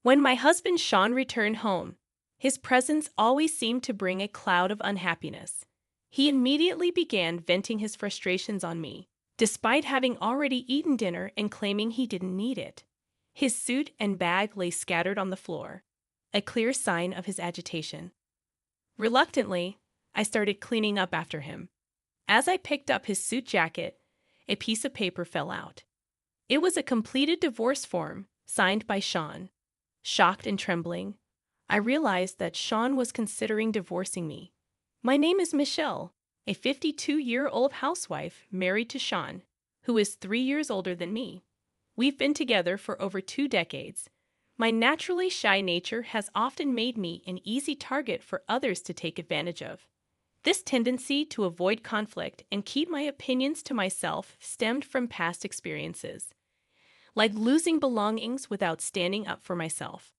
When my husband Sean returned home, his presence always seemed to bring a cloud of unhappiness. He immediately began venting his frustrations on me, despite having already eaten dinner and claiming he didn't need it. His suit and bag lay scattered on the floor, a clear sign of his agitation. Reluctantly, I started cleaning up after him. As I picked up his suit jacket, a piece of paper fell out. It was a completed divorce form, signed by Sean. Shocked and trembling, I realized that Sean was considering divorcing me. My name is Michelle, a 52-year-old housewife married to Sean, who is 3 years older than me. We've been together for over 2 decades. My naturally shy nature has often made me an easy target for others to take advantage of. This tendency to avoid conflict and keep my opinions to myself stemmed from past experiences, like losing belongings without standing up for myself.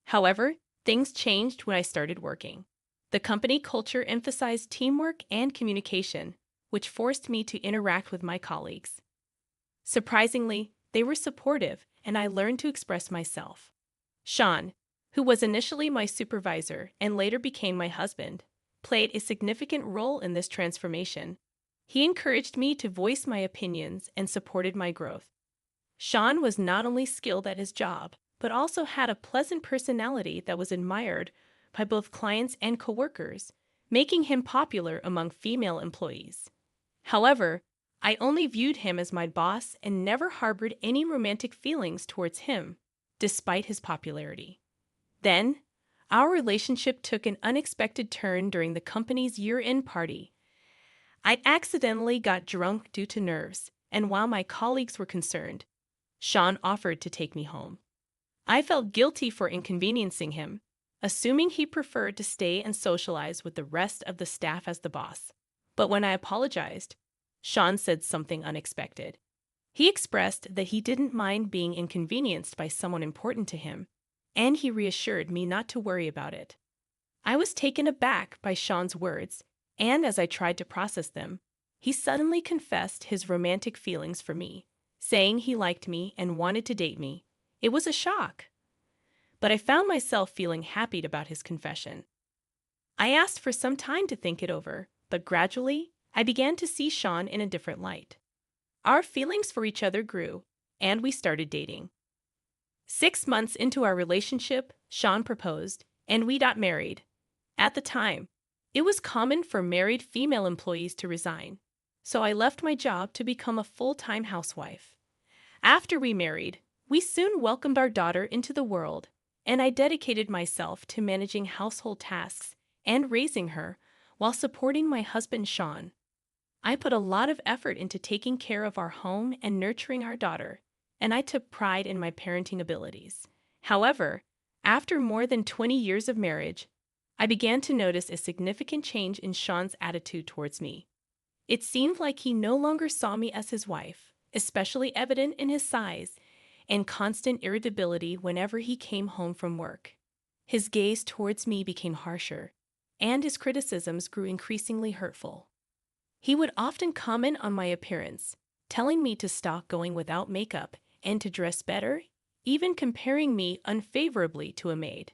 However, things changed when I started working. The company culture emphasized teamwork and communication, which forced me to interact with my colleagues. Surprisingly, they were supportive, and I learned to express myself. Sean, who was initially my supervisor and later became my husband, played a significant role in this transformation. He encouraged me to voice my opinions and supported my growth. Sean was not only skilled at his job, but also had a pleasant personality that was admired by both clients and coworkers, making him popular among female employees. However, I only viewed him as my boss and never harbored any romantic feelings towards him, despite his popularity. Then, our relationship took an unexpected turn during the company's year-end party. I accidentally got drunk due to nerves, and while my colleagues were concerned, Sean offered to take me home. I felt guilty for inconveniencing him, assuming he preferred to stay and socialize with the rest of the staff as the boss. But when I apologized, Sean said something unexpected. He expressed that he didn't mind being inconvenienced by someone important to him, and he reassured me not to worry about it. I was taken aback by Sean's words, and as I tried to process them, he suddenly confessed his romantic feelings for me, saying he liked me and wanted to date me. It was a shock, but I found myself feeling happy about his confession. I asked for some time to think it over, but gradually, I began to see Sean in a different light. Our feelings for each other grew, and we started dating. 6 months into our relationship, Sean proposed, and we got married. At the time, it was common for married female employees to resign, so I left my job to become a full-time housewife. After we married, we soon welcomed our daughter into the world, and I dedicated myself to managing household tasks and raising her while supporting my husband Sean. I put a lot of effort into taking care of our home and nurturing our daughter, and I took pride in my parenting abilities. However, after more than 20 years of marriage, I began to notice a significant change in Sean's attitude towards me. It seemed like he no longer saw me as his wife, especially evident in his sighs and constant irritability whenever he came home from work. His gaze towards me became harsher, and his criticisms grew increasingly hurtful. He would often comment on my appearance, telling me to stop going without makeup and to dress better, even comparing me unfavorably to a maid.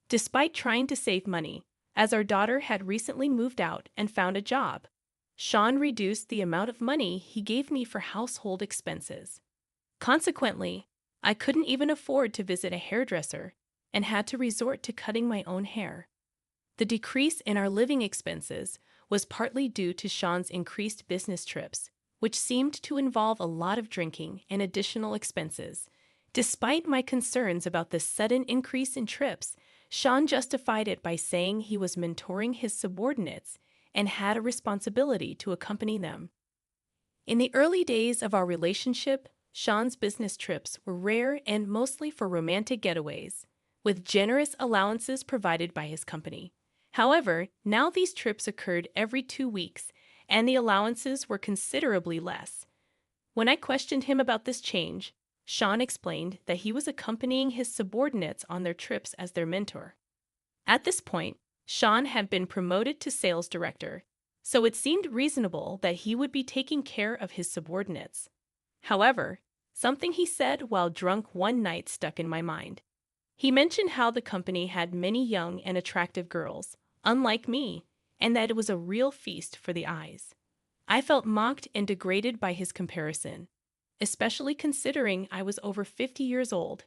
Despite trying to save money, as our daughter had recently moved out and found a job, Sean reduced the amount of money he gave me for household expenses. Consequently, I couldn't even afford to visit a hairdresser and had to resort to cutting my own hair. The decrease in our living expenses was partly due to Sean's increased business trips, which seemed to involve a lot of drinking and additional expenses. Despite my concerns about this sudden increase in trips, Sean justified it by saying he was mentoring his subordinates and had a responsibility to accompany them. In the early days of our relationship, Sean's business trips were rare and mostly for romantic getaways, with generous allowances provided by his company. However, now these trips occurred every 2 weeks, and the allowances were considerably less. When I questioned him about this change, Sean explained that he was accompanying his subordinates on their trips as their mentor. At this point, Sean had been promoted to sales director, so it seemed reasonable that he would be taking care of his subordinates. However, something he said while drunk one night stuck in my mind. He mentioned how the company had many young and attractive girls, unlike me, and that it was a real feast for the eyes. I felt mocked and degraded by his comparison, especially considering I was over 50 years old.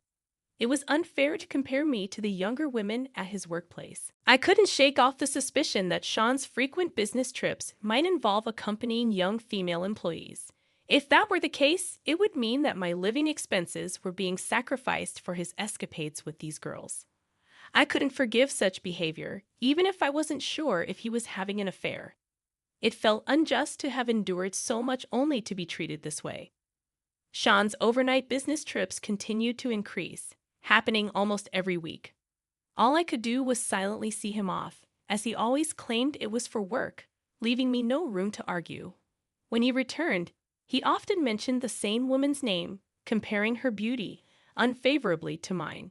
It was unfair to compare me to the younger women at his workplace. I couldn't shake off the suspicion that Sean's frequent business trips might involve accompanying young female employees. If that were the case, it would mean that my living expenses were being sacrificed for his escapades with these girls. I couldn't forgive such behavior, even if I wasn't sure if he was having an affair. It felt unjust to have endured so much only to be treated this way. Sean's overnight business trips continued to increase, happening almost every week. All I could do was silently see him off, as he always claimed it was for work, leaving me no room to argue. When he returned, he often mentioned the same woman's name, comparing her beauty unfavorably to mine.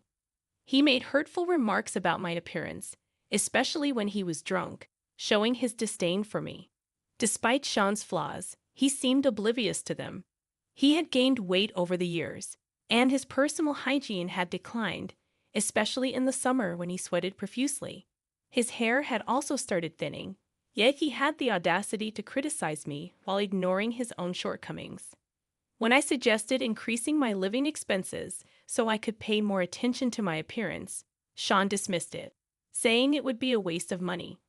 He made hurtful remarks about my appearance, especially when he was drunk, showing his disdain for me. Despite Sean's flaws, he seemed oblivious to them. He had gained weight over the years, and his personal hygiene had declined, especially in the summer when he sweated profusely. His hair had also started thinning, yet he had the audacity to criticize me while ignoring his own shortcomings. When I suggested increasing my living expenses so I could pay more attention to my appearance, Sean dismissed it, saying it would be a waste of money.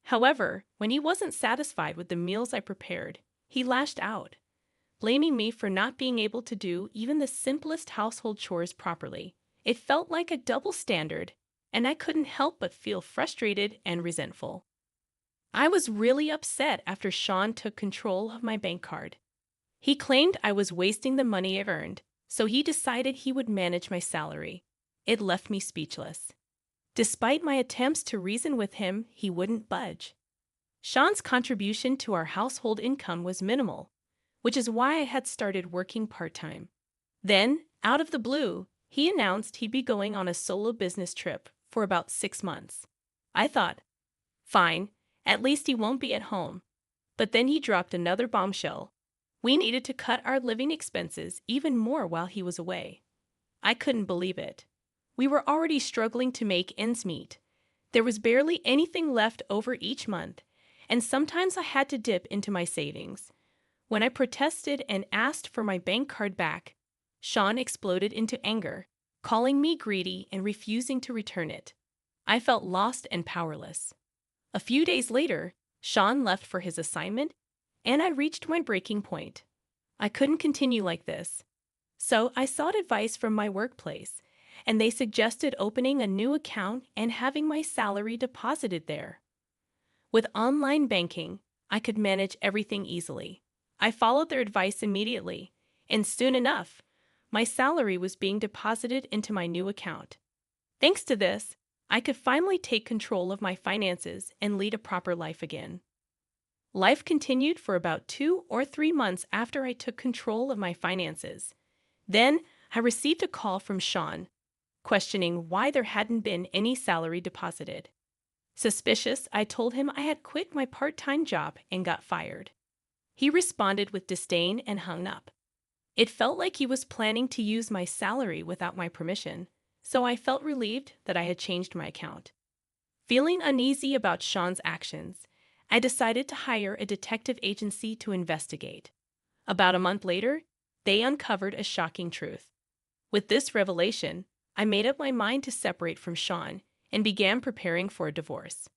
However, when he wasn't satisfied with the meals I prepared, he lashed out, blaming me for not being able to do even the simplest household chores properly. It felt like a double standard, and I couldn't help but feel frustrated and resentful. I was really upset after Sean took control of my bank card. He claimed I was wasting the money I've earned, so he decided he would manage my salary. It left me speechless. Despite my attempts to reason with him, he wouldn't budge. Sean's contribution to our household income was minimal, which is why I had started working part-time. Then, out of the blue, he announced he'd be going on a solo business trip for about 6 months. I thought, fine, at least he won't be at home. But then he dropped another bombshell. We needed to cut our living expenses even more while he was away. I couldn't believe it. We were already struggling to make ends meet. There was barely anything left over each month, and sometimes I had to dip into my savings. When I protested and asked for my bank card back, Sean exploded into anger, calling me greedy and refusing to return it. I felt lost and powerless. A few days later, Sean left for his assignment, and I reached my breaking point. I couldn't continue like this. So I sought advice from my workplace, and they suggested opening a new account and having my salary deposited there. With online banking, I could manage everything easily. I followed their advice immediately, and soon enough, my salary was being deposited into my new account. Thanks to this, I could finally take control of my finances and lead a proper life again. Life continued for about 2 or 3 months after I took control of my finances. Then, I received a call from Sean, questioning why there hadn't been any salary deposited. Suspicious, I told him I had quit my part-time job and got fired. He responded with disdain and hung up. It felt like he was planning to use my salary without my permission, so I felt relieved that I had changed my account. Feeling uneasy about Sean's actions, I decided to hire a detective agency to investigate. About a month later, they uncovered a shocking truth. With this revelation, I made up my mind to separate from Sean and began preparing for a divorce.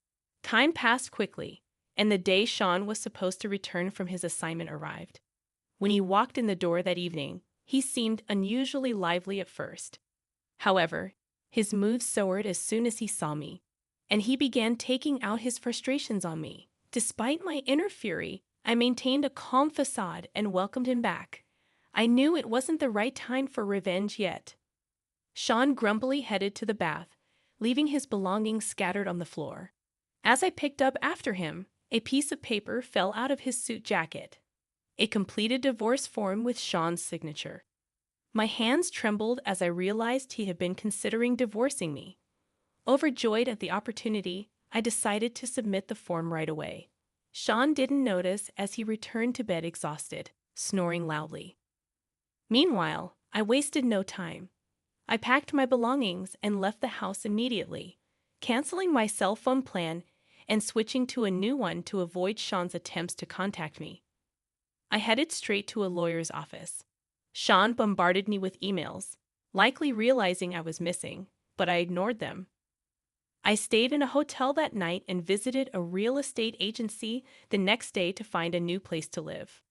Time passed quickly, and the day Sean was supposed to return from his assignment arrived. When he walked in the door that evening, he seemed unusually lively at first. However, his mood soared as soon as he saw me, and he began taking out his frustrations on me. Despite my inner fury, I maintained a calm facade and welcomed him back. I knew it wasn't the right time for revenge yet. Sean grumpily headed to the bath, leaving his belongings scattered on the floor. As I picked up after him, a piece of paper fell out of his suit jacket. A completed divorce form with Sean's signature. My hands trembled as I realized he had been considering divorcing me. Overjoyed at the opportunity, I decided to submit the form right away. Sean didn't notice as he returned to bed exhausted, snoring loudly. Meanwhile, I wasted no time. I packed my belongings and left the house immediately, canceling my cell phone plan and switching to a new one to avoid Sean's attempts to contact me. I headed straight to a lawyer's office. Sean bombarded me with emails, likely realizing I was missing, but I ignored them. I stayed in a hotel that night and visited a real estate agency the next day to find a new place to live.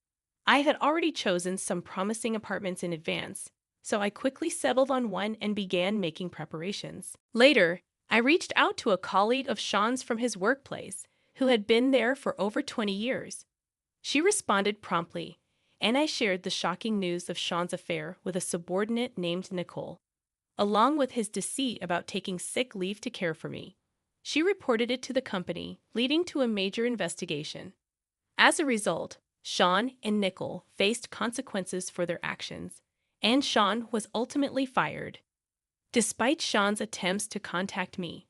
I had already chosen some promising apartments in advance, so I quickly settled on one and began making preparations. Later, I reached out to a colleague of Sean's from his workplace, who had been there for over 20 years. She responded promptly, and I shared the shocking news of Sean's affair with a subordinate named Nicole, along with his deceit about taking sick leave to care for me. She reported it to the company, leading to a major investigation. As a result, Sean and Nicole faced consequences for their actions, and Sean was ultimately fired. Despite Sean's attempts to contact me,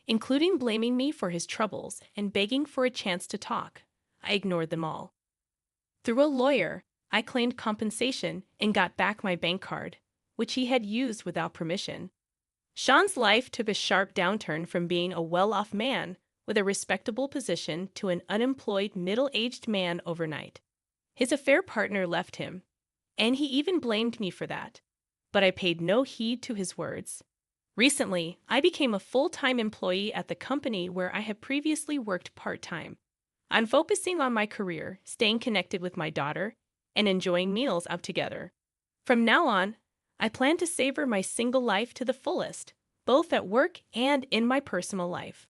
including blaming me for his troubles and begging for a chance to talk, I ignored them all. Through a lawyer, I claimed compensation and got back my bank card, which he had used without permission. Sean's life took a sharp downturn from being a well-off man with a respectable position to an unemployed middle-aged man overnight. His affair partner left him, and he even blamed me for that, but I paid no heed to his words. Recently, I became a full-time employee at the company where I had previously worked part-time. I'm focusing on my career, staying connected with my daughter, and enjoying meals out together. From now on, I plan to savor my single life to the fullest, both at work and in my personal life.